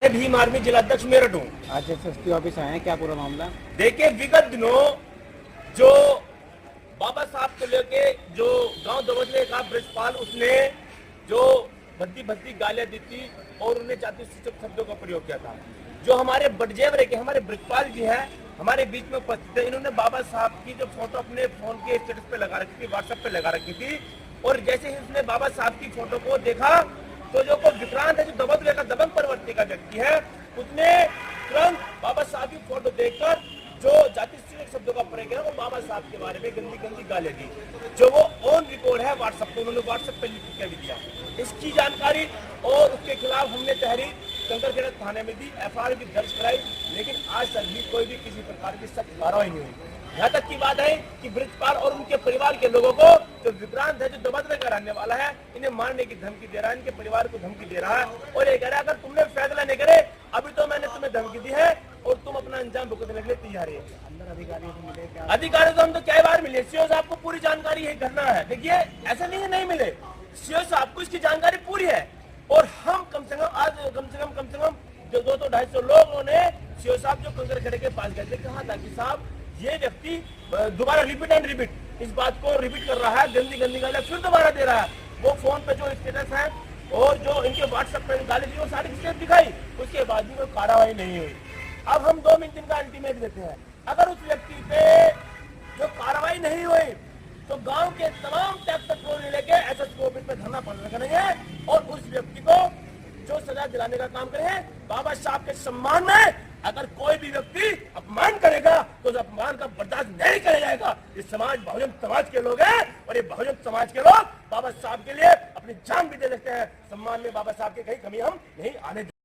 Bhim army जिलाध्यक्ष मेरठ हूँ। आज एसएसपी ऑफिस आए हैं, क्या पूरा मामला? देखिए, विगत दिनों जो बाबा साहब को लेके जो गांव दबोचने का ब्रजपाल, उसने जो भद्दी भद्दी गालियां दी थी और उन्हें जाति सूचक शब्दों का प्रयोग किया था। जो हमारे बटजेवर के हमारे ब्रजपाल जी हैं, हमारे बीच में उपस्थित है। इन्होंने बाबा साहब की जो फोटो अपने फोन के स्टेटस पे लगा रखी थी, व्हाट्सएप पे लगा रखी थी, और जैसे ही उसने बाबा साहब की फोटो को देखा तो जो को विक्रांत है, जो दबंग का दबंग प्रवृत्ति का व्यक्ति है, उसने तुरंत बाबा साहब की फोटो देखकर जो जाति सूचक शब्दों का प्रयोग किया, वो बाबा साहब के बारे में गंदी गंदी गालियां दी, जो वो ऑन रिकॉर्ड है व्हाट्सएप पे, उन्होंने व्हाट्सएप पे लिख के भी दिया। इसकी जानकारी और उसके खिलाफ हमने तहरीर कंकरखेड़ा थाने में दी, एफआईआर भी दर्ज कराई, लेकिन आज तक भी कोई भी किसी प्रकार की सख्त कार्रवाई नहीं हुई। यहाँ तक की बात है कि ब्रजपाल और उनके परिवार के लोगों को, जो विक्रांत है, जो दबदबे का रहने वाला है, इन्हें मारने की धमकी दे रहा है, इनके परिवार को धमकी दे रहा है, और ये कह रहा है अगर तुमने फैसला नहीं करे, अभी तो मैंने तुम्हें धमकी दी है और तुम अपना अंजाम भुगतने के लिए तैयार है। अंदर अधिकारियों को मिले क्या? अधिकारी तो हम तो कई बार मिले, सीओ साहब को पूरी जानकारी है करना है। देखिए, ऐसा नहीं है नहीं मिले, सीओ साहब को इसकी जानकारी पूरी है, और हम कम से कम आज कम से कम जो 200-250 लोगों ने सीओ साहब जो कंकरखेड़े के पास गए थे, कहा था कि साहब ये व्यक्ति दोबारा रिपीट एंड रिपीट इस बात को रिपीट कर रहा है, गंदी गंदी गालियां फिर दोबारा दे रहा है। वो फोन पे जो स्टेटस है और जो इनके व्हाट्सएप पे गाली दी, वो सारी चीजें दिखाई, उसके बाद भी कोई कार्रवाई नहीं हुई। अब हम 2 दिन का अल्टीमेट देते हैं, अगर उस व्यक्ति पे जो कार्रवाई नहीं हुई तो गांव के तमाम ट्रैक्टर ट्रॉली लेके एसएसपी ऑफिस में धरना प्रदर्शन करेंगे और उस व्यक्ति को जो सजा दिलाने का काम करेंगे। बाबा साहब के सम्मान में अगर कोई भी व्यक्ति अपमान करेगा तो उस अपमान का बर्दाश्त नहीं किया जाएगा। ये समाज बहुजन समाज के लोग हैं, और ये बहुजन समाज के लोग बाबा साहब के लिए अपनी जान भी दे देते हैं। सम्मान में बाबा साहब की कहीं कमी हम नहीं आने देंगे।